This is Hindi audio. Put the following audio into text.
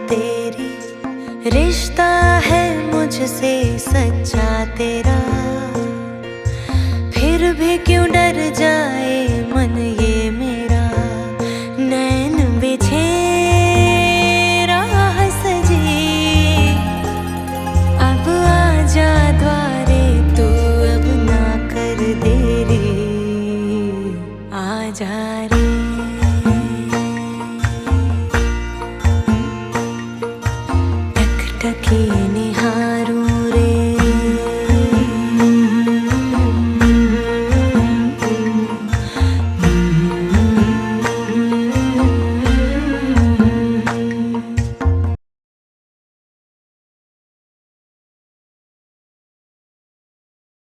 तेरी, रिश्ता है मुझसे सच्चा तेरा, फिर भी क्यों डर जाए मन ये मेरा। नैन बिछे राह सजी, अब आजा द्वारे तू, अब ना कर देरी, आजा रे। टकटकी निहार